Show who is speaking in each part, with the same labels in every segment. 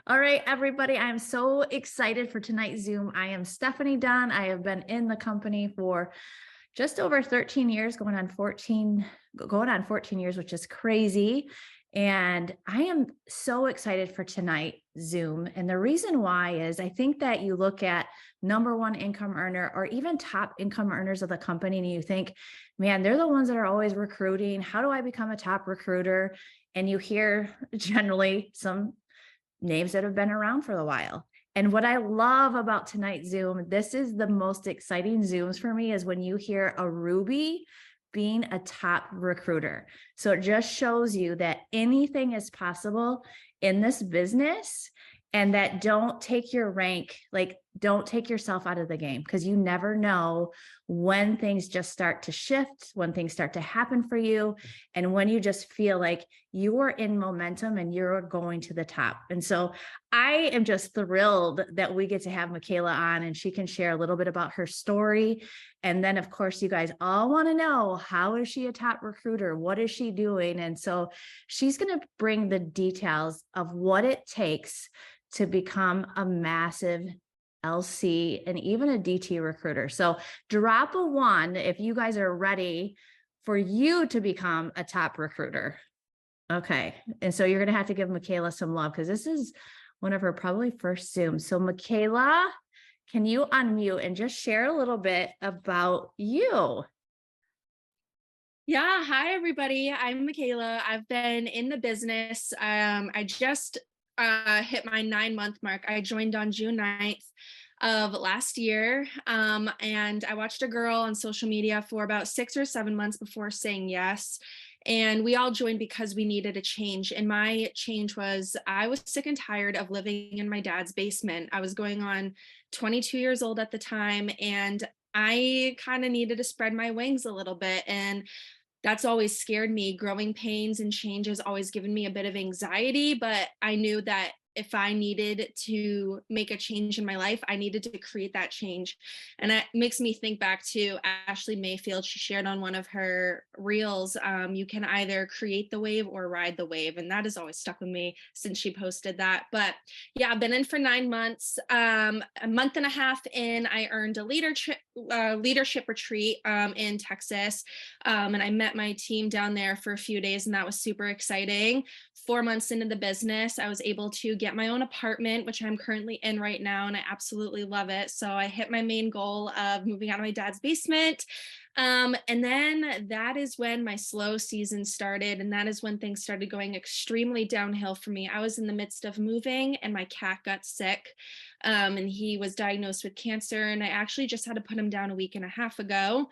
Speaker 1: All right, everybody, I'm so excited for tonight's Zoom. I am Stephanie Dunn. I have been in the company for just over 13 years, going on 14 years, which is crazy. And I am so excited for tonight Zoom. And the reason why is I think that you look at number one income earner or even top income earners of the company and you think, man, they're the ones that are always recruiting. How do I become a top recruiter? And you hear generally some names that have been around for a while. And what I love about tonight's Zoom, this is the most exciting Zooms for me, is when you hear a Ruby being a top recruiter. So it just shows you that anything is possible in this business, and that don't take your rank, like don't take yourself out of the game, because you never know when things just start to shift, when things start to happen for you, and when you just feel like you are in momentum and you're going to the top. And so I am just thrilled that we get to have Michaela on and she can share a little bit about her story. And then, of course, you guys all want to know, how is she a top recruiter? What is she doing? And so she's going to bring the details of what it takes to become a massive LC and even a DT recruiter. So drop a 1 if you guys are ready for you to become a top recruiter. Okay. And so you're going to have to give Michaela some love, because this is one of her probably first Zooms. So Michaela, can you unmute and just share a little bit about you?
Speaker 2: Yeah, hi everybody. I'm Michaela. I've been in the business. I just hit my 9-month mark. I joined on June 9th of last year. And I watched a girl on social media for about 6 or 7 months before saying yes. And we all joined because we needed a change. And my change was, I was sick and tired of living in my dad's basement. I was going on 22 years old at the time, and I kind of needed to spread my wings a little bit. And that's always scared me. Growing pains and change has always given me a bit of anxiety, but I knew that if I needed to make a change in my life, I needed to create that change. And that makes me think back to Ashley Mayfield. She shared on one of her reels, you can either create the wave or ride the wave. And that has always stuck with me since she posted that. But yeah, I've been in for 9 months. A month and a half in, I earned a leadership retreat in Texas. And I met my team down there for a few days, and that was super exciting. 4 months into the business, I was able to get my own apartment, which I'm currently in right now, and I absolutely love it. So I hit my main goal of moving out of my dad's basement. And then that is when my slow season started, and that is when things started going extremely downhill for me. I was in the midst of moving, and my cat got sick, and he was diagnosed with cancer, and I actually just had to put him down a week and a half ago.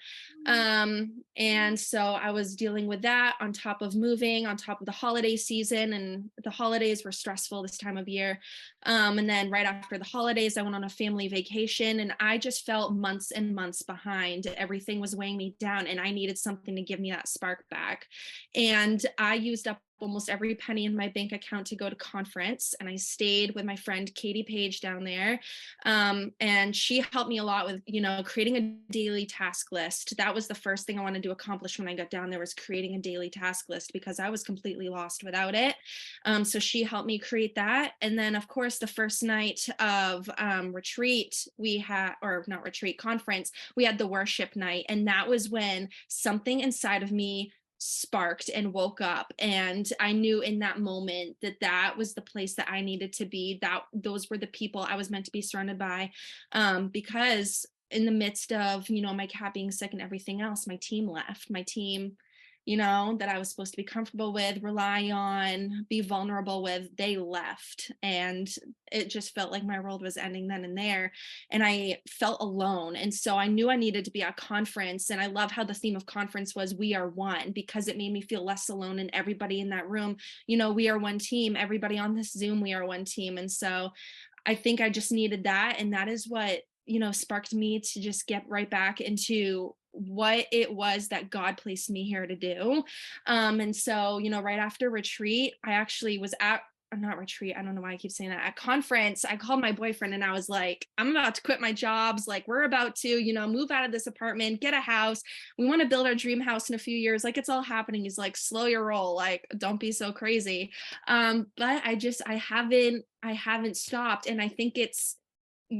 Speaker 2: And so I was dealing with that on top of moving, on top of the holiday season, and the holidays were stressful this time of year. And then right after the holidays, I went on a family vacation, and I just felt months and months behind. Everything was weighing me down, and I needed something to give me that spark back. And I used up almost every penny in my bank account to go to conference, and I stayed with my friend Katie Page down there. And she helped me a lot with, creating a daily task list. That was the first thing I wanted to accomplish when I got down there, was creating a daily task list, because I was completely lost without it. So she helped me create that. And then of course, the first night of retreat, we had, or not retreat, conference, we had the worship night. And that was when something inside of me sparked and woke up, and I knew in that moment that that was the place that I needed to be, that those were the people I was meant to be surrounded by, because in the midst of my cat being sick and everything else, my team left. My team, that I was supposed to be comfortable with, rely on, be vulnerable with, they left. And it just felt like my world was ending then and there. And I felt alone. And so I knew I needed to be at conference. And I love how the theme of conference was "We Are One," because it made me feel less alone. And everybody in that room, we are one team. Everybody on this Zoom, we are one team. And so I think I just needed that. And that is what, sparked me to just get right back into what it was that God placed me here to do. And so, right after retreat, I actually was at not retreat. I don't know why I keep saying that. At conference, I called my boyfriend and I was like, I'm about to quit my jobs. Like, we're about to, move out of this apartment, get a house. We want to build our dream house in a few years. Like, it's all happening. He's like, slow your roll. Like, don't be so crazy. But I haven't stopped. And I think it's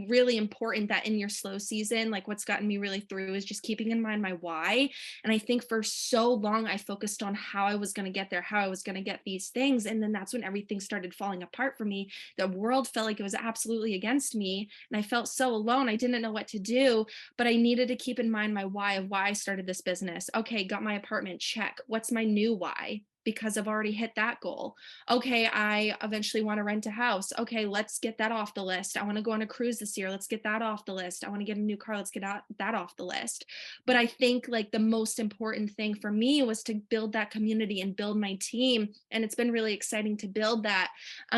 Speaker 2: really important that in your slow season, like what's gotten me really through is just keeping in mind my why. And I think for so long I focused on how I was going to get there, how I was going to get these things, and then that's when everything started falling apart for me. The world felt like it was absolutely against me and I felt so alone. I didn't know what to do, but I needed to keep in mind my why of why I started this business. Okay, got my apartment, check. What's my new why? Because I've already hit that goal. Okay, I eventually want to rent a house. Okay, let's get that off the list. I want to go on a cruise this year. Let's get that off the list. I want to get a new car. Let's get that off the list. But I think like the most important thing for me was to build that community and build my team. And it's been really exciting to build that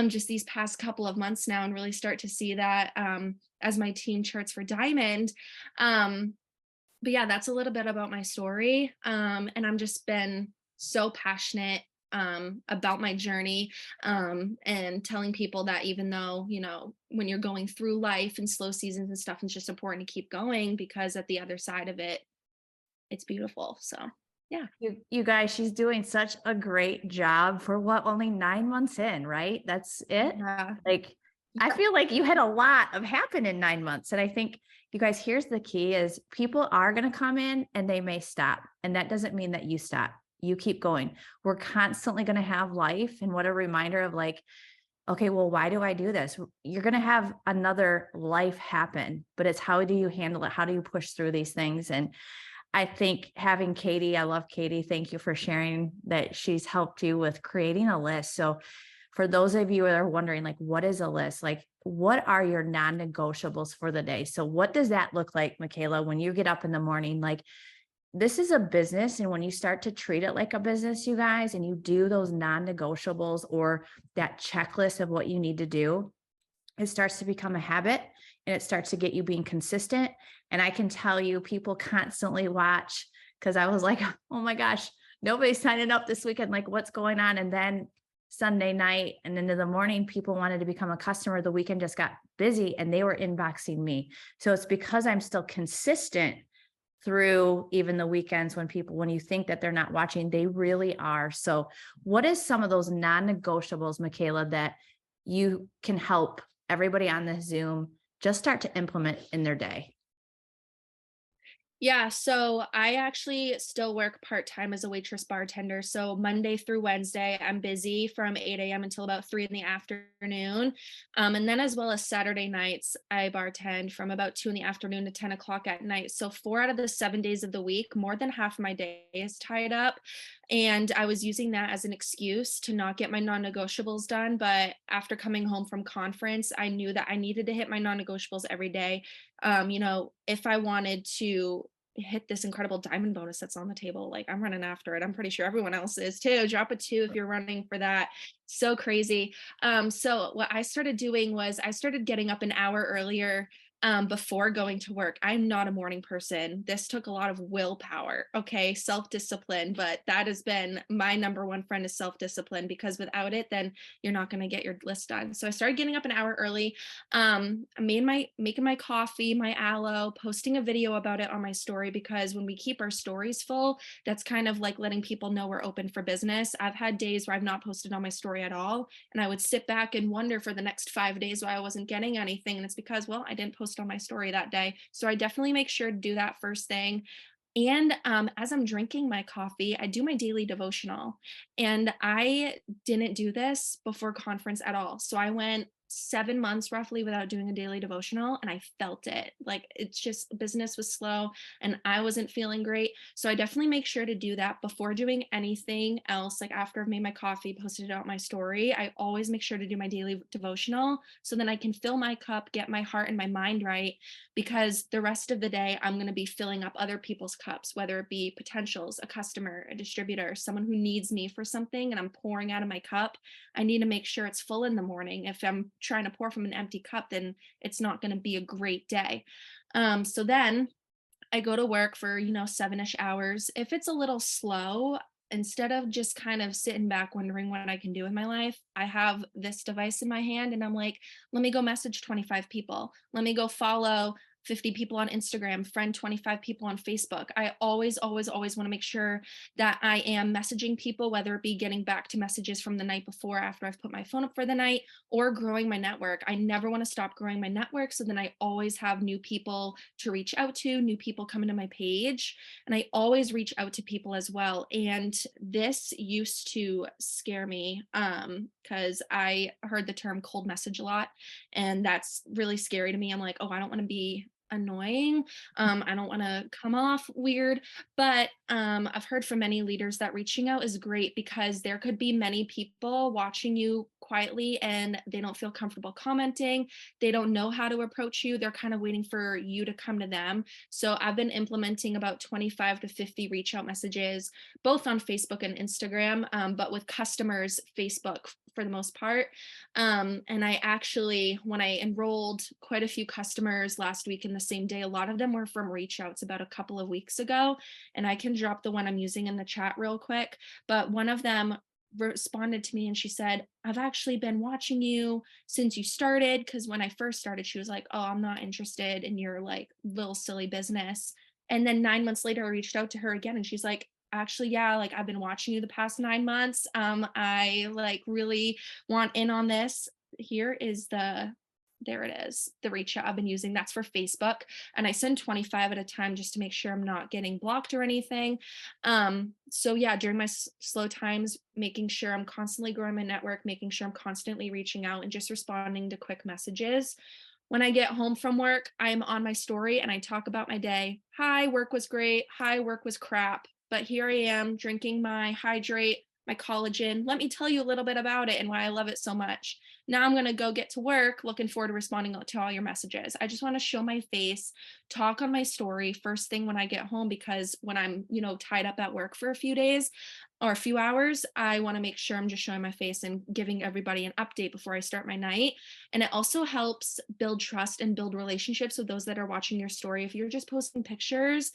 Speaker 2: just these past couple of months now and really start to see that as my team charts for Diamond. But yeah, that's a little bit about my story. And I'm just been so passionate about my journey and telling people that even though, when you're going through life and slow seasons and stuff, it's just important to keep going because at the other side of it, it's beautiful. So yeah.
Speaker 1: You guys, she's doing such a great job for what, only 9 months in, right? That's it?
Speaker 2: Yeah.
Speaker 1: Like, I feel like you had a lot of happen in 9 months. And I think, you guys, here's the key is people are going to come in and they may stop. And that doesn't mean that you stop. You keep going. We're constantly going to have life. And what a reminder of like, okay, well, why do I do this? You're going to have another life happen, but it's how do you handle it? How do you push through these things? And I think having Katie, I love Katie. Thank you for sharing that she's helped you with creating a list. So for those of you that are wondering, like, what is a list? Like, what are your non-negotiables for the day? So what does that look like, Michaela, when you get up in the morning? Like, this is a business. And when you start to treat it like a business, you guys, and you do those non-negotiables or that checklist of what you need to do, it starts to become a habit and it starts to get you being consistent. And I can tell you, people constantly watch because I was like, oh my gosh, nobody's signing up this weekend. Like, what's going on? And then Sunday night and into the morning, people wanted to become a customer. The weekend just got busy and they were inboxing me. So it's because I'm still consistent through even the weekends when you think that they're not watching, they really are. So what is some of those non-negotiables, Michaela, that you can help everybody on the Zoom just start to implement in their day?
Speaker 2: Yeah, so I actually still work part-time as a waitress bartender. So Monday through Wednesday, I'm busy from 8 a.m. until about 3 in the afternoon. And then as well as Saturday nights, I bartend from about 2 in the afternoon to 10 o'clock at night. So 4 out of the 7 days of the week, more than half of my day is tied up. And I was using that as an excuse to not get my non-negotiables done. But after coming home from conference, I knew that I needed to hit my non-negotiables every day. If I wanted to hit this incredible diamond bonus that's on the table, like I'm running after it. I'm pretty sure everyone else is too. Drop a 2 if you're running for that. So crazy. So what I started doing was I started getting up an hour earlier before going to work. I'm not a morning person. This took a lot of willpower, okay, self-discipline, but that has been my number one friend is self-discipline because without it, then you're not going to get your list done. So I started getting up an hour early. Making my coffee, my aloe, posting a video about it on my story because when we keep our stories full, that's kind of like letting people know we're open for business. I've had days where I've not posted on my story at all, and I would sit back and wonder for the next 5 days why I wasn't getting anything, and it's because, well, I didn't post on my story that day. So I definitely make sure to do that first thing. And as I'm drinking my coffee, I do my daily devotional. And I didn't do this before conference at all. So I went 7 months roughly without doing a daily devotional and I felt it. Like it's just business was slow and I wasn't feeling great. So I definitely make sure to do that before doing anything else. Like after I've made my coffee, posted it out my story, I always make sure to do my daily devotional so then I can fill my cup, get my heart and my mind right, because the rest of the day I'm going to be filling up other people's cups, whether it be potentials, a customer, a distributor, someone who needs me for something and I'm pouring out of my cup. I need to make sure it's full in the morning. If I'm trying to pour from an empty cup, then it's not going to be a great day. So then I go to work for, 7-ish hours. If it's a little slow, instead of just kind of sitting back wondering what I can do with my life, I have this device in my hand and I'm like, let me go message 25 people. Let me go follow 50 people on Instagram, friend 25 people on Facebook. I always, always, always want to make sure that I am messaging people, whether it be getting back to messages from the night before after I've put my phone up for the night, or growing my network. I never want to stop growing my network. So then I always have new people to reach out to, new people coming to my page. And I always reach out to people as well. And this used to scare me because I heard the term cold message a lot. And that's really scary to me. I'm like, oh, I don't want to be annoying. I don't want to come off weird, but I've heard from many leaders that reaching out is great because there could be many people watching you quietly and they don't feel comfortable commenting. They don't know how to approach you. They're kind of waiting for you to come to them. So I've been implementing about 25 to 50 reach out messages, both on Facebook and Instagram, but with customers, Facebook for the most part. And I actually, when I enrolled quite a few customers last week in the same day, a lot of them were from reach outs about a couple of weeks ago. And I can drop the one I'm using in the chat real quick. But one of them responded to me and she said, I've actually been watching you since you started. Cause when I first started, she was like, oh, I'm not interested in your like little silly business. And then 9 months later, I reached out to her again and she's like, actually, yeah, like I've been watching you the past 9 months. I like really want in on this. Here is there it is, the reach out I've been using. That's for Facebook. And I send 25 at a time just to make sure I'm not getting blocked or anything. So yeah, during my slow times, making sure I'm constantly growing my network, making sure I'm constantly reaching out and just responding to quick messages. When I get home from work, I'm on my story and I talk about my day. Hi, work was great. Hi, work was crap. But here I am drinking my hydrate, my collagen. Let me tell you a little bit about it and why I love it so much. Now I'm going to go get to work, looking forward to responding to all your messages. I just want to show my face, talk on my story first thing when I get home, because when I'm, tied up at work for a few days or a few hours, I want to make sure I'm just showing my face and giving everybody an update before I start my night. And it also helps build trust and build relationships with those that are watching your story. If you're just posting pictures,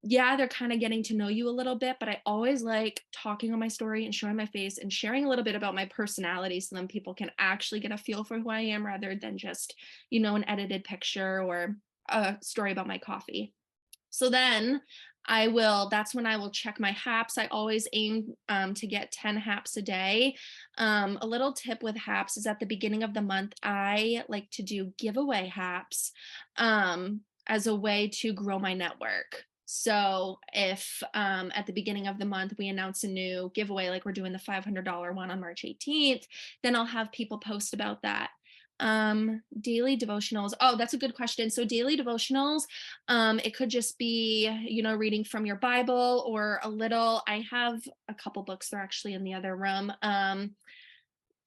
Speaker 2: yeah, they're kind of getting to know you a little bit, but I always like talking on my story and showing my face and sharing a little bit about my personality so then people can actually get a feel for who I am rather than just, an edited picture or a story about my coffee. So then that's when I will check my haps. I always aim to get 10 haps a day. A little tip with haps is at the beginning of the month, I like to do giveaway haps as a way to grow my network. So if at the beginning of the month we announce a new giveaway, like we're doing the $500 one on March 18th, then I'll have people post about that. Daily devotionals. Oh, that's a good question. So daily devotionals, it could just be, reading from your Bible or I have a couple books. They're actually in the other room.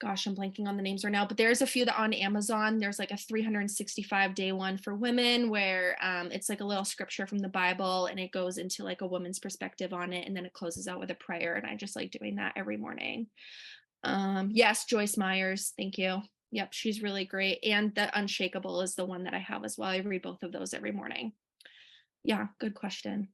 Speaker 2: Gosh, I'm blanking on the names right now, but there's a few that on Amazon. There's like a 365-day one for women where it's like a little scripture from the Bible and it goes into like a woman's perspective on it. And then it closes out with a prayer. And I just like doing that every morning. Yes, Joyce Myers. Thank you. Yep, she's really great. And the Unshakable is the one that I have as well. I read both of those every morning. Yeah, good question.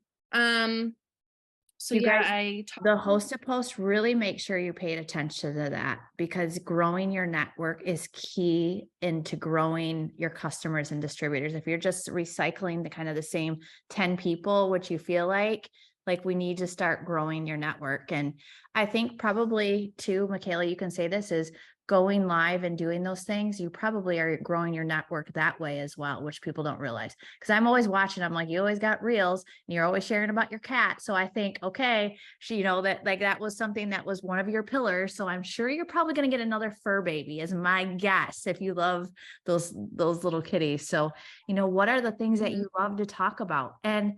Speaker 2: So
Speaker 1: You
Speaker 2: yeah,
Speaker 1: guys, the host to post, really make sure you paid attention to that, because growing your network is key into growing your customers and distributors. If you're just recycling the same 10 people, which you feel like we need to start growing your network. And I think probably too, Michaela, you can say this is going live and doing those things. You probably are growing your network that way as well, which people don't realize. Because I'm always watching, I'm like, you always got reels and you're always sharing about your cat. So I think, okay, that was something that was one of your pillars. So I'm sure you're probably going to get another fur baby, is my guess, if you love those little kitties. So, what are the things that you love to talk about? And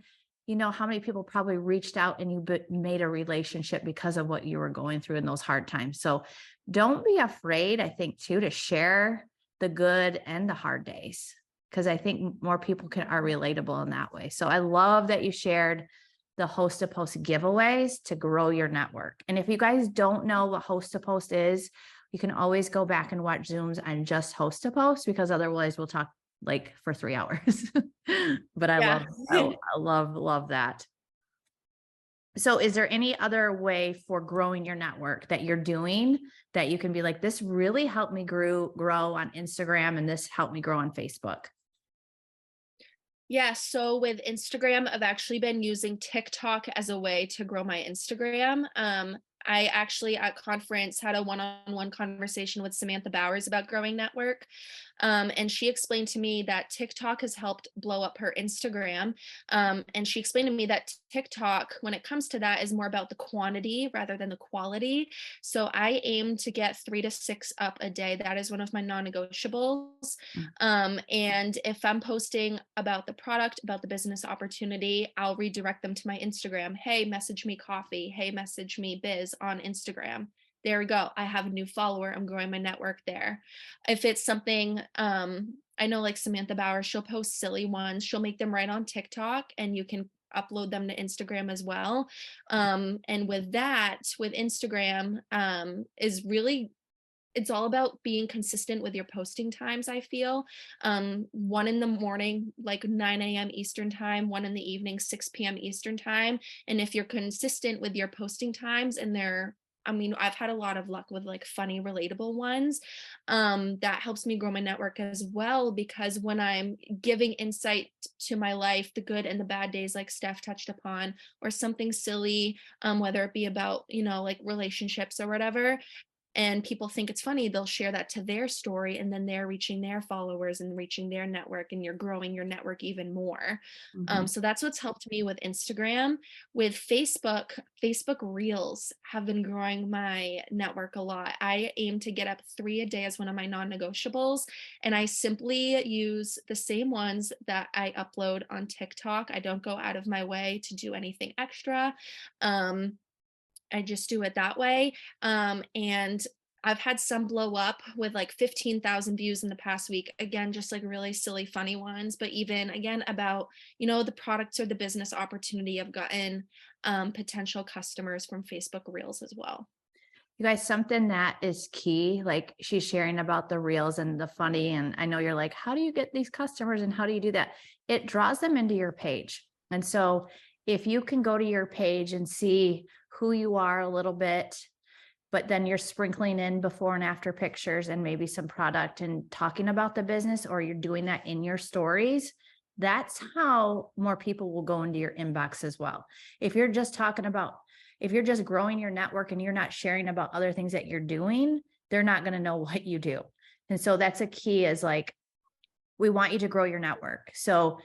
Speaker 1: how many people probably reached out and you made a relationship because of what you were going through in those hard times. So don't be afraid, I think, too, to share the good and the hard days, because I think more people are relatable in that way. So I love that you shared the host to post giveaways to grow your network. And if you guys don't know what host to post is, you can always go back and watch Zooms on just host to post, because otherwise we'll talk like for 3 hours. But I love that. So is there any other way for growing your network that you're doing that you can be like, this really helped me grow on Instagram and this helped me grow on Facebook?
Speaker 2: Yeah, so with Instagram, I've actually been using TikTok as a way to grow my Instagram. I actually at conference had a one-on-one conversation with Samantha Bowers about growing network. And she explained to me that TikTok has helped blow up her Instagram. And she explained to me that TikTok, when it comes to that, is more about the quantity rather than the quality. So I aim to get 3 to 6 up a day. That is one of my non-negotiables.
Speaker 1: Mm.
Speaker 2: And if I'm posting about the product, about the business opportunity, I'll redirect them to my Instagram. Hey, message me coffee. Hey, message me biz on Instagram. There we go. I have a new follower. I'm growing my network there. If it's something, I know like Samantha Bauer, she'll post silly ones. She'll make them right on TikTok and you can upload them to Instagram as well. And with that, with Instagram, is really it's all about being consistent with your posting times, I feel. One in the morning, like 9 a.m. Eastern time, one in the evening, 6 p.m. Eastern time. And if you're consistent with your posting times and I mean, I've had a lot of luck with like funny, relatable ones. That helps me grow my network as well because when I'm giving insight to my life, the good and the bad days, like Steph touched upon, or something silly, whether it be about, like relationships or whatever, and people think it's funny, they'll share that to their story and then they're reaching their followers and reaching their network and you're growing your network even more.
Speaker 1: Mhm.
Speaker 2: So that's what's helped me with Instagram. With Facebook Reels have been growing my network a lot. I aim to get up 3 a day as one of my non-negotiables, and I simply use the same ones that I upload on TikTok. I don't go out of my way to do anything extra. Um, I just do it that way. And I've had some blow up with like 15,000 views in the past week. Again, just like really silly, funny ones, but even again about, the products or the business opportunity. I've gotten potential customers from Facebook Reels as well.
Speaker 1: You guys, something that is key, like she's sharing about the reels and the funny. And I know you're like, how do you get these customers and how do you do that? It draws them into your page. And so if you can go to your page and see who you are a little bit, but then you're sprinkling in before and after pictures and maybe some product and talking about the business, or you're doing that in your stories, that's how more people will go into your inbox as well. If you're just talking about, if you're just growing your network and you're not sharing about other things that you're doing, they're not going to know what you do. And so that's a key is like, we want you to grow your network. So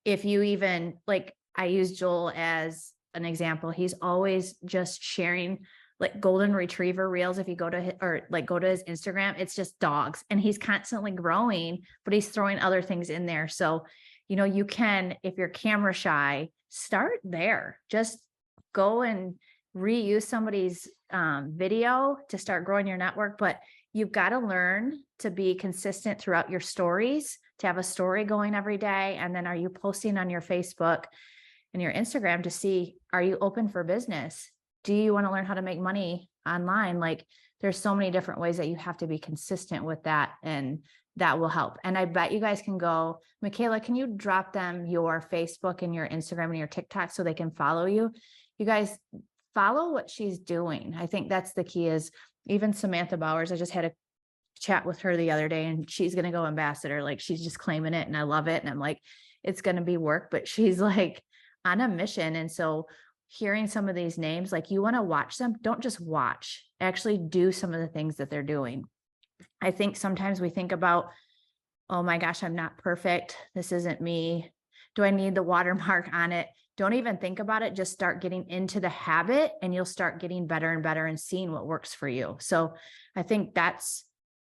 Speaker 1: if you even like, I use Joel as an example, he's always just sharing like golden retriever reels. If you go to his, or like go to his Instagram, it's just dogs and he's constantly growing, but he's throwing other things in there. So, you can, if you're camera shy, start there. Just go and reuse somebody's video to start growing your network. But you've got to learn to be consistent throughout your stories, to have a story going every day. And then are you posting on your Facebook and your Instagram to see, are you open for business? Do you want to learn how to make money online? Like there's so many different ways that you have to be consistent with that. And that will help. And I bet you guys can go, Michaela, can you drop them your Facebook and your Instagram and your TikTok so they can follow you? You guys follow what she's doing. I think that's the key is even Samantha Bowers. I just had a chat with her the other day and she's going to go ambassador. Like she's just claiming it and I love it. And I'm like, it's going to be work, but she's like on a mission. And so hearing some of these names, like you want to watch them, don't just watch, actually do some of the things that they're doing. I think sometimes we think about, oh my gosh, I'm not perfect. This isn't me. Do I need the watermark on it? Don't even think about it. Just start getting into the habit and you'll start getting better and better and seeing what works for you. So I think that's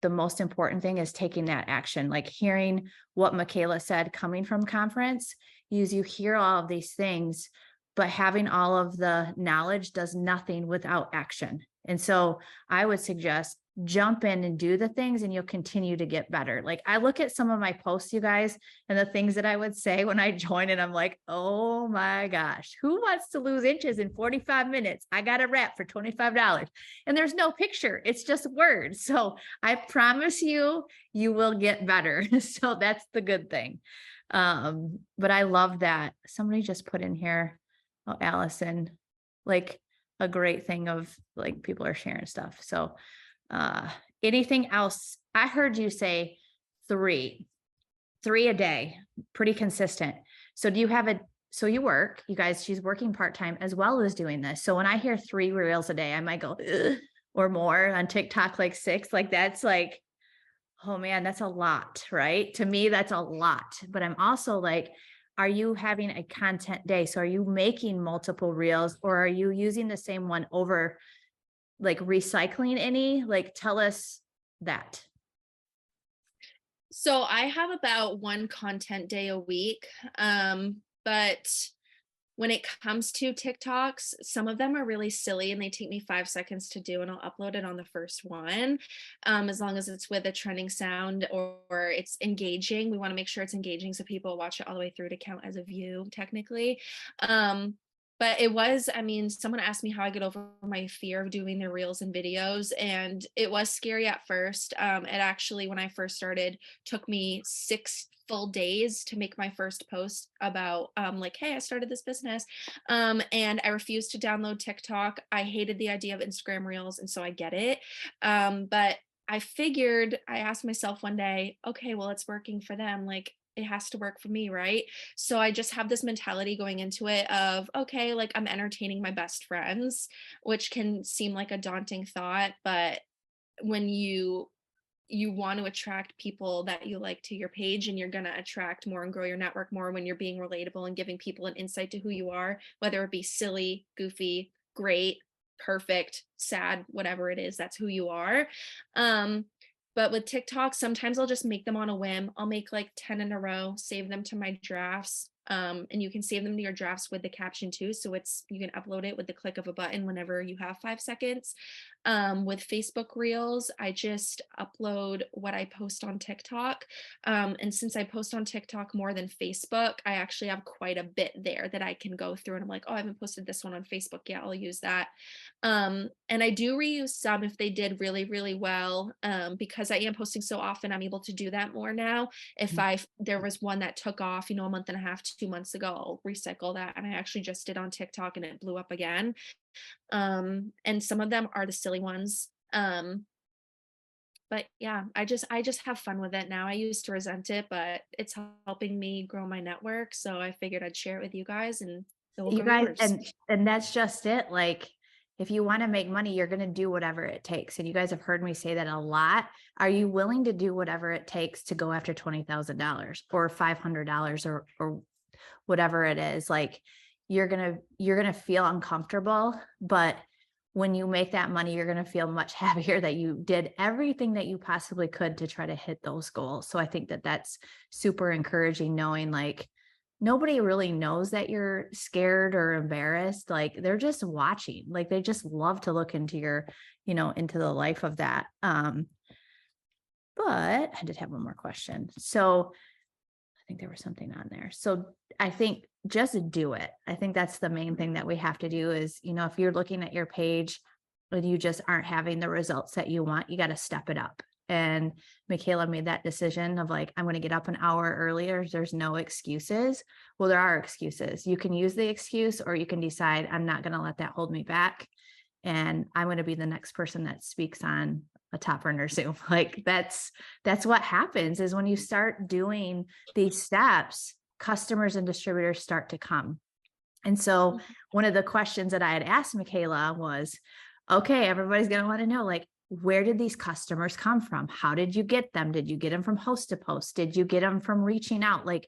Speaker 1: the most important thing is taking that action, like hearing what Michaela said coming from conference, you hear all of these things, but having all of the knowledge does nothing without action. And so I would suggest jump in and do the things and you'll continue to get better. Like I look at some of my posts, you guys, and the things that I would say when I join and I'm like, oh my gosh, who wants to lose inches in 45 minutes? I got a wrap for $25 and there's no picture. It's just words. So I promise you, you will get better. So that's the good thing. But I love that somebody just put in here. Oh, Allison, like a great thing of like people are sharing stuff. So, uh, anything else? I heard you say three, three a day, pretty consistent. So do you have a, so you work, you guys, she's working part-time as well as doing this. So when I hear three reels a day, I might go, "Ugh," or more on TikTok, like six, like that's like, oh man, that's a lot, right? To me, that's a lot. But I'm also like, are you having a content day? So are you making multiple reels or are you using the same one over, like recycling any? Like tell us that.
Speaker 2: So I have about one content day a week. But when it comes to TikToks, some of them are really silly and they take me 5 seconds to do, and I'll upload it on the first one. As long as it's with a trending sound or it's engaging. We want to make sure it's engaging so people watch it all the way through to count as a view, technically. Um, but it was, I mean, someone asked me how I get over my fear of doing the reels and videos, and it was scary at first. It actually, when I first started, took me 6 full days to make my first post about like, hey, I started this business. And I refused to download TikTok. I hated the idea of Instagram reels, and so I get it. But I figured, I asked myself one day, okay, well, it's working for them, like it has to work for me, right? So I just have this mentality going into it of, okay, like I'm entertaining my best friends, which can seem like a daunting thought, but when you want to attract people that you like to your page, and you're going to attract more and grow your network more when you're being relatable and giving people an insight to who you are, whether it be silly, goofy, great, perfect, sad, whatever it is, that's who you are. um but with TikTok, sometimes I'll just make them on a whim. I'll make like 10 in a row, save them to my drafts. And you can save them to your drafts with the caption too, so it's, you can upload it with the click of a button whenever you have 5 seconds. With Facebook Reels, I just upload what I post on TikTok. And since I post on TikTok more than Facebook, I actually have quite a bit there that I can go through. And I'm like, oh, I haven't posted this one on Facebook yet. I'll use that. And I do reuse some if they did really, really well. Because I am posting so often, I'm able to do that more now. If there was one that took off, a month and a half to 2 months ago, I'll recycle that. And I actually just did on TikTok and it blew up again. And some of them are the silly ones. But yeah, I just have fun with it now. I used to resent it, but it's helping me grow my network. So I figured I'd share it with you guys, and it will
Speaker 1: You
Speaker 2: grow
Speaker 1: guys,
Speaker 2: yours.
Speaker 1: and that's just it. Like, if you want to make money, you're going to do whatever it takes. And you guys have heard me say that a lot. Are you willing to do whatever it takes to go after $20,000 or $500 or whatever it is? Like, you're gonna feel uncomfortable, but when you make that money, you're gonna feel much happier that you did everything that you possibly could to try to hit those goals. So I think that that's super encouraging, knowing like nobody really knows that you're scared or embarrassed. Like they're just watching, like they just love to look into your, into the life of that. But I did have one more question. So I think there was something on there. So I think just do it. I think that's the main thing that we have to do is, if you're looking at your page and you just aren't having the results that you want, you got to step it up. And Michaela made that decision of like, I'm going to get up an hour earlier. There's no excuses. Well, there are excuses. You can use the excuse, or you can decide, I'm not going to let that hold me back. And I'm going to be the next person that speaks on a top earner Zoom. Like that's what happens is when you start doing these steps, customers and distributors start to come. And so one of the questions that I had asked Michaela was, okay, everybody's going to want to know, like, where did these customers come from? How did you get them? Did you get them from host to post? Did you get them from reaching out? Like,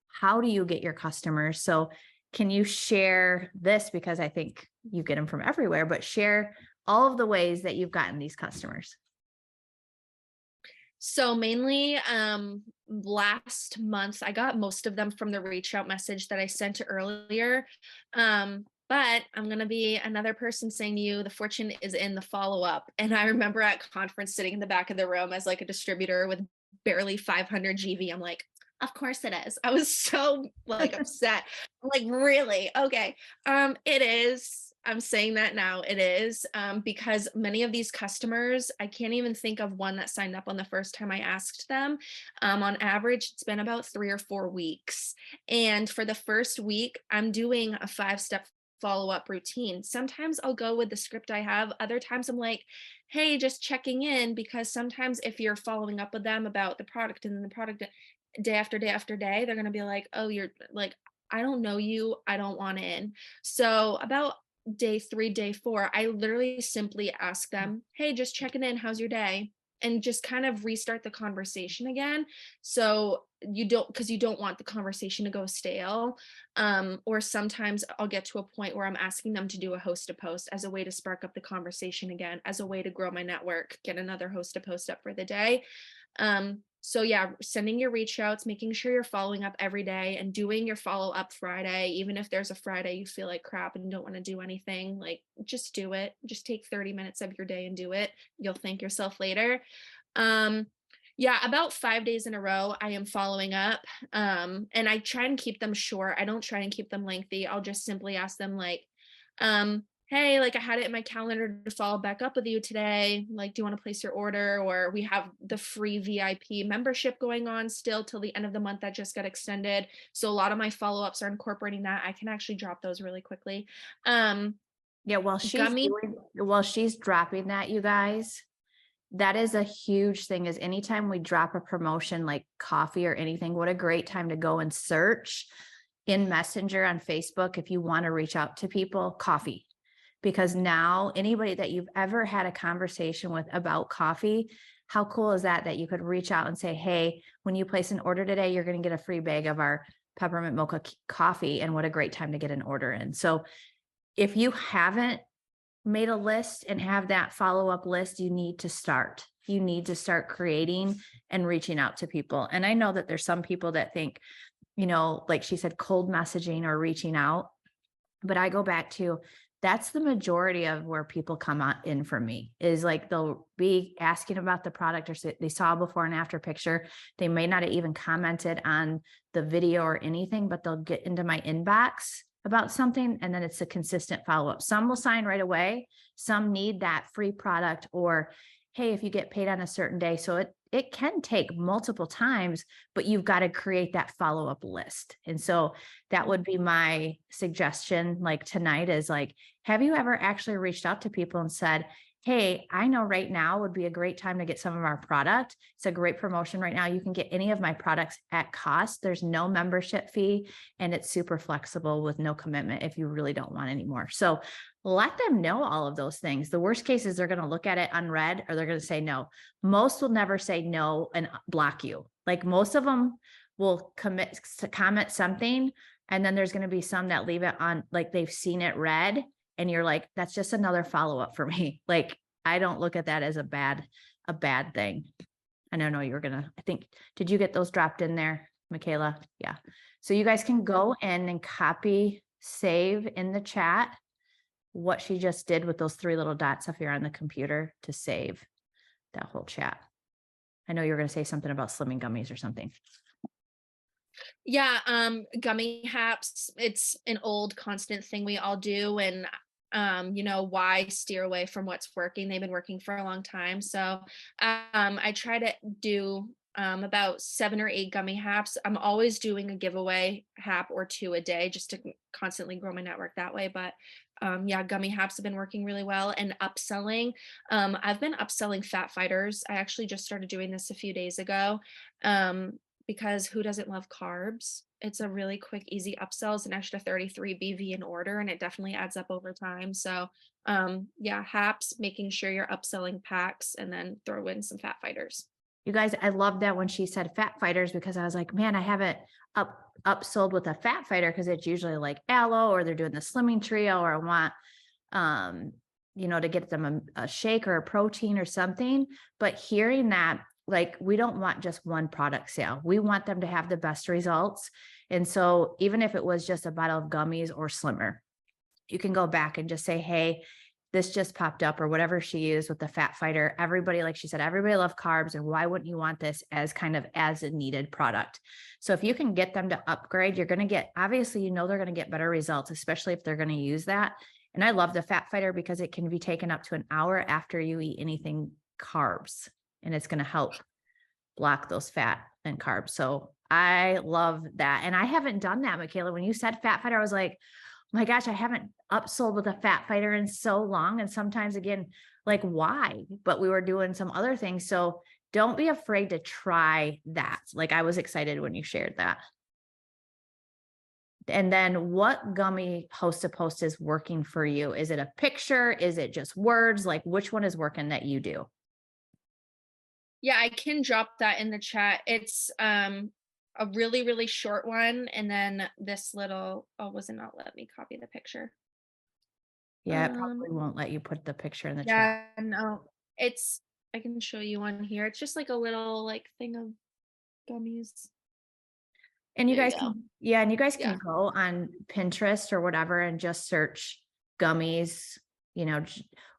Speaker 1: how do you get your customers? So can you share this? Because I think you get them from everywhere, but share all of the ways that you've gotten these customers.
Speaker 2: So mainly last month, I got most of them from the reach out message that I sent earlier. But I'm going to be another person saying to you, the fortune is in the follow up. And I remember at conference sitting in the back of the room as like a distributor with barely 500 GV. I'm like, of course it is. I was so like upset. I'm like, really? Okay. It is. I'm saying that now, it is, because many of these customers, I can't even think of one that signed up on the first time I asked them. On average, it's been about 3 or 4 weeks. And for the first week, I'm doing a 5-step follow-up routine. Sometimes I'll go with the script I have. Other times I'm like, hey, just checking in, because sometimes if you're following up with them about the product and then the product day after day after day, they're gonna be like, oh, you're like, I don't know you, I don't want in. So about day 3, day 4, I literally simply ask them, hey, just checking in, how's your day? And just kind of restart the conversation again. So you don't, because you don't want the conversation to go stale. Or sometimes I'll get to a point where I'm asking them to do a host to post as a way to spark up the conversation again, as a way to grow my network, get another host to post up for the day. So yeah, sending your reach outs, making sure you're following up every day and doing your follow up Friday, even if there's a Friday you feel like crap and don't want to do anything, like just do it. Just take 30 minutes of your day and do it. You'll thank yourself later. Um, yeah, about 5 days in a row, I am following up. And I try and keep them short. I don't try and keep them lengthy. I'll just simply ask them like, hey, like I had it in my calendar to follow back up with you today. Like, do you want to place your order? Or we have the free VIP membership going on still till the end of the month that just got extended. So a lot of my follow-ups are incorporating that. I can actually drop those really quickly.
Speaker 1: Yeah,
Speaker 2: Gummy.
Speaker 1: while she's dropping that, you guys, that is a huge thing, is anytime we drop a promotion like coffee or anything, what a great time to go and search in Messenger on Facebook if you want to reach out to people, coffee. Because now anybody that you've ever had a conversation with about coffee, how cool is that you could reach out and say, hey, when you place an order today, you're going to get a free bag of our peppermint mocha coffee, and what a great time to get an order in. So if you haven't made a list and have that follow-up list, you need to start. You need to start creating and reaching out to people. And I know that there's some people that think, like she said, cold messaging or reaching out. But I go back to, that's the majority of where people come in for me, is like they'll be asking about the product, or they saw a before and after picture. They may not have even commented on the video or anything, but they'll get into my inbox about something, and then it's a consistent follow-up. Some will sign right away. Some need that free product, or, hey, if you get paid on a certain day. So it can take multiple times, but you've got to create that follow-up list. And so that would be my suggestion, like tonight, is like, have you ever actually reached out to people and said, hey, I know right now would be a great time to get some of our product. It's a great promotion right now. You can get any of my products at cost. There's no membership fee, and it's super flexible with no commitment if you really don't want any more. So let them know all of those things. The worst case is they're going to look at it unread, or they're going to say no. Most will never say no and block you. Like most of them will comment something, and then there's going to be some that leave it on, like they've seen it read, and you're like, that's just another follow-up for me. Like, I don't look at that as a bad thing. I don't know, I think, did you get those dropped in there, Michaela? Yeah. So you guys can go in and copy, save in the chat what she just did with those 3 little dots if you're on the computer, to save that whole chat. I know you were going to say something about slimming gummies or something.
Speaker 2: Yeah, gummy haps, it's an old constant thing we all do. And why steer away from what's working? They've been working for a long time. So I try to do about 7 or 8 gummy haps. I'm always doing a giveaway hap or 2 a day, just to constantly grow my network that way. But yeah, gummy haps have been working really well. And upselling, I've been upselling fat fighters. I actually just started doing this a few days ago, because who doesn't love carbs? It's a really quick, easy upsell. It's an extra 33 BV in order, and it definitely adds up over time. So yeah, haps, making sure you're upselling packs, and then throw in some fat fighters.
Speaker 1: You guys, I love that when she said fat fighters, because I was like, man, I haven't upsold with a fat fighter, because it's usually like aloe, or they're doing the slimming trio, or I want, to get them a shake or a protein or something. But hearing that, like, we don't want just one product sale. We want them to have the best results. And so even if it was just a bottle of gummies or slimmer, you can go back and just say, hey, this just popped up, or whatever she used with the fat fighter. Everybody, like she said, everybody loves carbs, and why wouldn't you want this as kind of as a needed product? So if you can get them to upgrade, you're going to get, obviously, they're going to get better results, especially if they're going to use that. And I love the fat fighter because it can be taken up to an hour after you eat anything carbs, and it's going to help block those fat and carbs. So I love that. And I haven't done that, Michaela. When you said fat fighter, I was like, my gosh, I haven't upsold with a fat fighter in so long. And sometimes again, like why? But we were doing some other things. So don't be afraid to try that. Like I was excited when you shared that. And then what gummy post to post is working for you? Is it a picture? Is it just words? Like which one is working that you do?
Speaker 2: Yeah, I can drop that in the chat. It's a really, really short one. And then this little, oh, was it not let me copy the picture?
Speaker 1: Yeah, it
Speaker 2: Um,
Speaker 1: probably won't let you put the picture in the chat.
Speaker 2: yeah, no, it's, I can show you one here. It's just like a little like thing of gummies.
Speaker 1: And you
Speaker 2: There you
Speaker 1: guys
Speaker 2: go.
Speaker 1: can, yeah, and you guys
Speaker 2: Yeah.
Speaker 1: can go on Pinterest or whatever and just search gummies,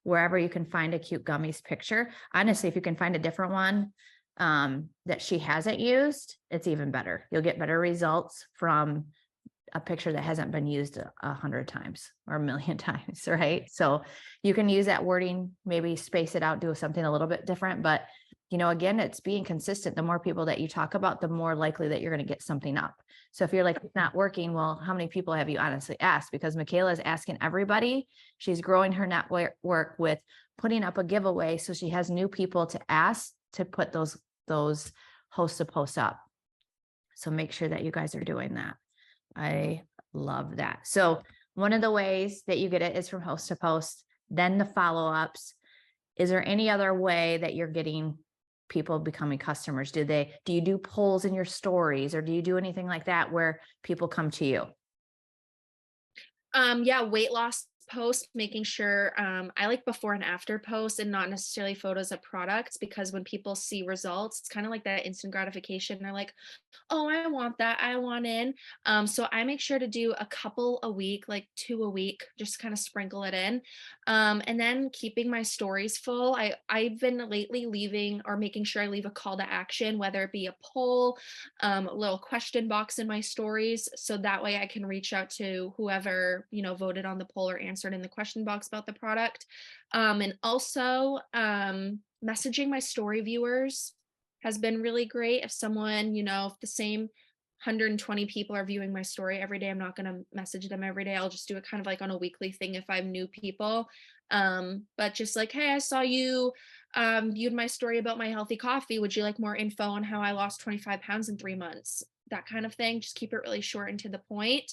Speaker 1: wherever you can find a cute gummies picture. Honestly, if you can find a different one that she hasn't used, it's even better. You'll get better results from a picture that hasn't been used 100 times or a million times, right? So you can use that wording, maybe space it out, do something a little bit different. But, again, it's being consistent. The more people that you talk about, the more likely that you're going to get something up. So if you're like, it's not working, well, how many people have you honestly asked? Because Michaela is asking everybody. She's growing her network with putting up a giveaway. So she has new people to ask to put those host to post up. So make sure that you guys are doing that. I love that. So one of the ways that you get it is from host to post, then the follow-ups. Is there any other way that you're getting people becoming customers? Do you do polls in your stories, or do you do anything like that where people come to you?
Speaker 2: Yeah, weight loss post, making sure I like before and after posts and not necessarily photos of products, because when people see results, it's kind of like that instant gratification. They're like, oh, I want that. I want in. So I make sure to do a couple a week, like 2 a week, just kind of sprinkle it in. And then keeping my stories full. I've been lately leaving or making sure I leave a call to action, whether it be a poll, a little question box in my stories. So that way I can reach out to whoever, voted on the poll or answered in the question box about the product. And also messaging my story viewers has been really great. If someone, if the same 120 people are viewing my story every day, I'm not going to message them every day. I'll just do it kind of like on a weekly thing if I'm new people. But just like, hey, I saw you viewed my story about my healthy coffee. Would you like more info on how I lost 25 pounds in 3 months? That kind of thing. Just keep it really short and to the point.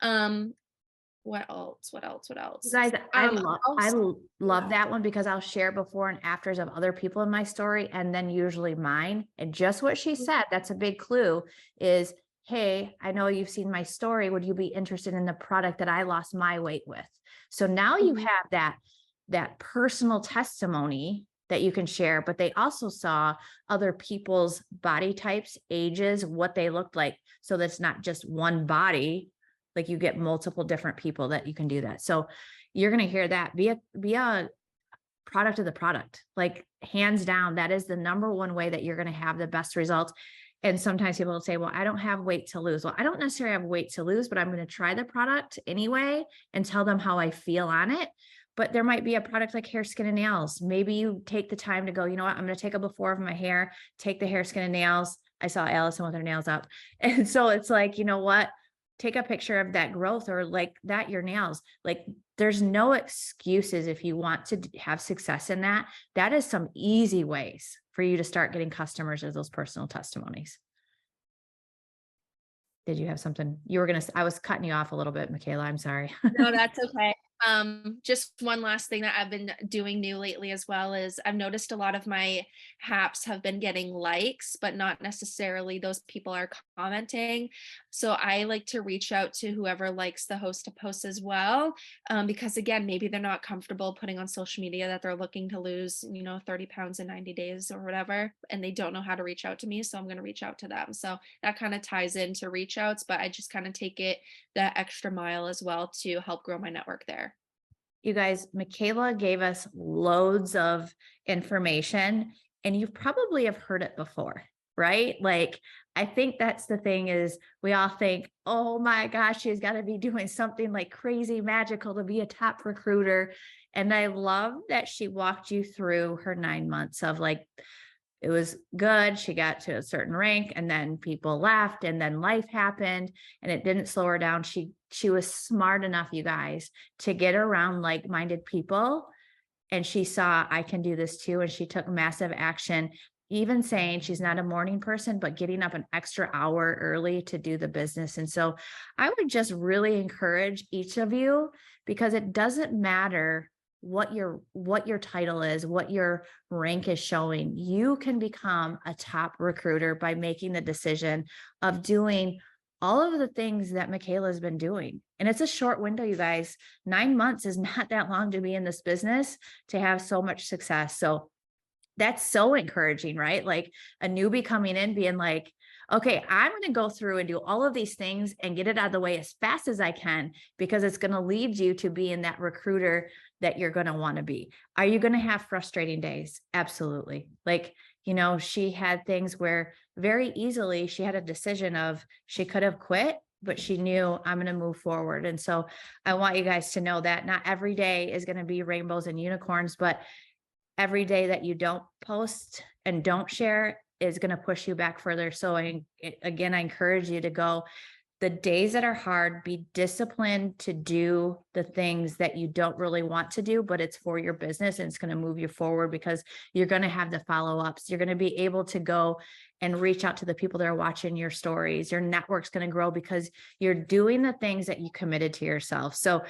Speaker 2: Um, what else? What else? What
Speaker 1: You
Speaker 2: else?
Speaker 1: guys, I
Speaker 2: Also,
Speaker 1: love that one because I'll share before and afters of other people in my story, and then usually mine. And just what she said, that's a big clue is, hey, I know you've seen my story. Would you be interested in the product that I lost my weight with? So now you
Speaker 2: Mhm.
Speaker 1: have that personal testimony that you can share, but they also saw other people's body types, ages, what they looked like. So that's not just one body, like you get multiple different people that you can do that. So you're going to hear that be a product of the product, like hands down. That is the number one way that you're going to have the best results. And sometimes people will say, well, I don't have weight to lose. Well, I don't necessarily have weight to lose, but I'm going to try the product anyway and tell them how I feel on it. But there might be a product like hair, skin, and nails. Maybe you take the time to go, you know what, I'm going to take a before of my hair, take the hair, skin, and nails. I saw Allison with her nails up. And so it's like, you know what? Take a picture of that growth, or like that, your nails. Like there's no excuses if you want to have success in that. That is some easy ways for you to start getting customers as those personal testimonies. Did you have something you were going to, I was cutting you off a little bit, Michaela. I'm sorry.
Speaker 2: No, that's okay. Just one last thing that I've been doing new lately as well is I've noticed a lot of my haps have been getting likes, but not necessarily those people are commenting. So I like to reach out to whoever likes the host to post as well. Because again, maybe they're not comfortable putting on social media that they're looking to lose, 30 pounds in 90 days or whatever, and they don't know how to reach out to me. So I'm going to reach out to them. So that kind of ties into reach outs, but I just kind of take it that extra mile as well to help grow my network there.
Speaker 1: You guys, Michaela gave us loads of information, and you probably have heard it before, right? Like, I think that's the thing is we all think, oh my gosh, she's got to be doing something like crazy magical to be a top recruiter. And I love that she walked you through her 9 months of like it was good. She got to a certain rank and then people left and then life happened and it didn't slow her down. She was smart enough, you guys, to get around like-minded people, and she saw I can do this too, and she took massive action, even saying she's not a morning person but getting up an extra hour early to do the business. And so I would just really encourage each of you, because it doesn't matter what your title is, what your rank is showing. You can become a top recruiter by making the decision of doing all of the things that Michaela's been doing. And it's a short window, you guys. 9 months is not that long to be in this business to have so much success. So that's so encouraging, right? Like a newbie coming in being like, okay, I'm going to go through and do all of these things and get it out of the way as fast as I can, because it's going to lead you to being that recruiter that you're going to want to be. Are you going to have frustrating days? Absolutely. Like, she had things where very easily she had a decision of she could have quit, but she knew I'm going to move forward. And so I want you guys to know that not every day is going to be rainbows and unicorns, but every day that you don't post and don't share is going to push you back further. So again, I encourage you to go the days that are hard, be disciplined to do the things that you don't really want to do, but it's for your business and it's going to move you forward, because you're going to have the follow-ups. You're going to be able to go and reach out to the people that are watching your stories. Your network's going to grow because you're doing the things that you committed to yourself. So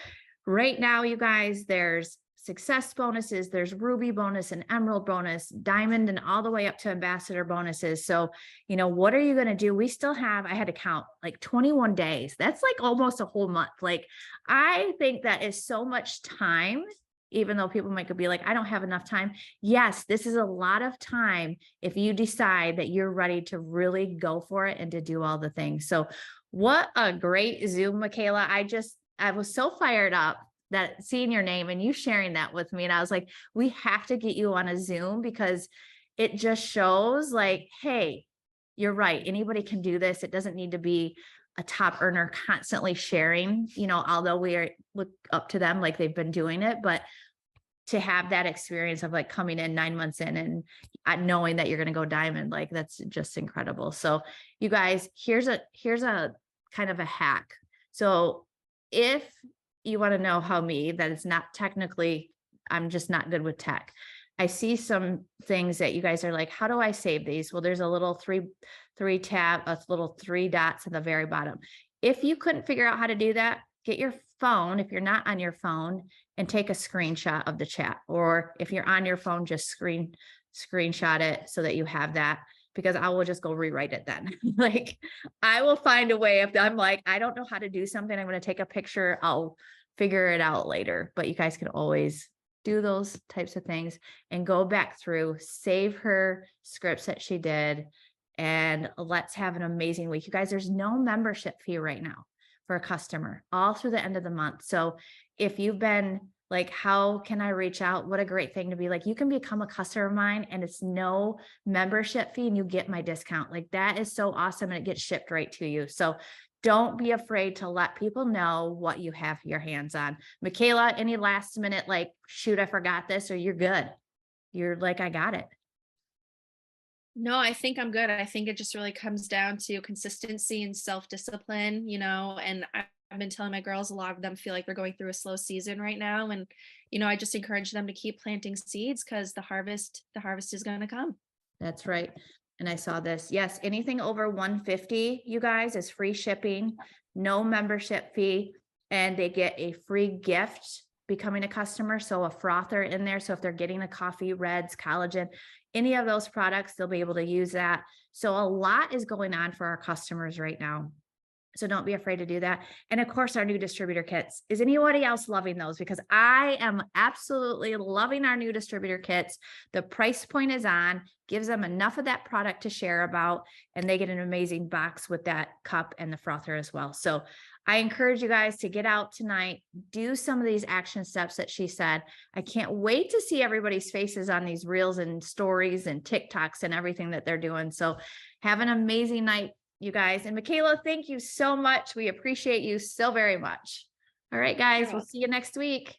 Speaker 1: right now, you guys, there's success bonuses, there's ruby bonus and emerald bonus, diamond, and all the way up to ambassador bonuses. So, what are you going to do? We still have, I had to count, like 21 days. That's like almost a whole month. Like, I think that is so much time, even though people might be like, I don't have enough time. Yes, this is a lot of time if you decide that you're ready to really go for it and to do all the things. So what a great Zoom, Michaela. I was so fired up that seeing your name and you sharing that with me. And I was like, we have to get you on a Zoom, because it just shows like, hey, you're right. Anybody can do this. It doesn't need to be a top earner constantly sharing, although we look up to them like they've been doing it, but to have that experience of like coming in 9 months in and knowing that you're going to go diamond, like that's just incredible. So you guys, here's a kind of a hack. So if you want to know how that it's not technically, I'm just not good with tech. I see some things that you guys are like, how do I save these? Well, there's a little three dots at the very bottom. If you couldn't figure out how to do that, get your phone, if you're not on your phone, and take a screenshot of the chat. Or if you're on your phone, just screenshot it so that you have that, because I will just go rewrite it then. Like, I will find a way. If I'm like, I don't know how to do something, I'm going to take a picture, I'll figure it out later. But you guys can always do those types of things and go back through, save her scripts that she did, and let's have an amazing week. You guys, there's no membership fee right now for a customer all through the end of the month. So if you've been like, how can I reach out? What a great thing to be like, you can become a customer of mine and it's no membership fee and you get my discount. Like, that is so awesome. And it gets shipped right to you. So don't be afraid to let people know what you have your hands on. Michaela, any last minute, like, shoot, I forgot this, or you're good? You're like, I got it.
Speaker 2: No, I think I'm good. I think it just really comes down to consistency and self-discipline, and I've been telling my girls, a lot of them feel like they're going through a slow season right now. And, I just encourage them to keep planting seeds, because the harvest is going to come.
Speaker 1: That's right. And I saw this. Yes, anything over 150, you guys, is free shipping, no membership fee, and they get a free gift becoming a customer. So a frother in there. So if they're getting a coffee, Reds, collagen, any of those products, they'll be able to use that. So a lot is going on for our customers right now. So don't be afraid to do that. And of course, our new distributor kits. Is anybody else loving those? Because I am absolutely loving our new distributor kits. The price point is on, gives them enough of that product to share about, and they get an amazing box with that cup and the frother as well. So I encourage you guys to get out tonight, do some of these action steps that she said. I can't wait to see everybody's faces on these reels and stories and TikToks and everything that they're doing. So have an amazing night, you guys. And Michaela, thank you so much. We appreciate you so very much. All right, guys, we'll see you next week.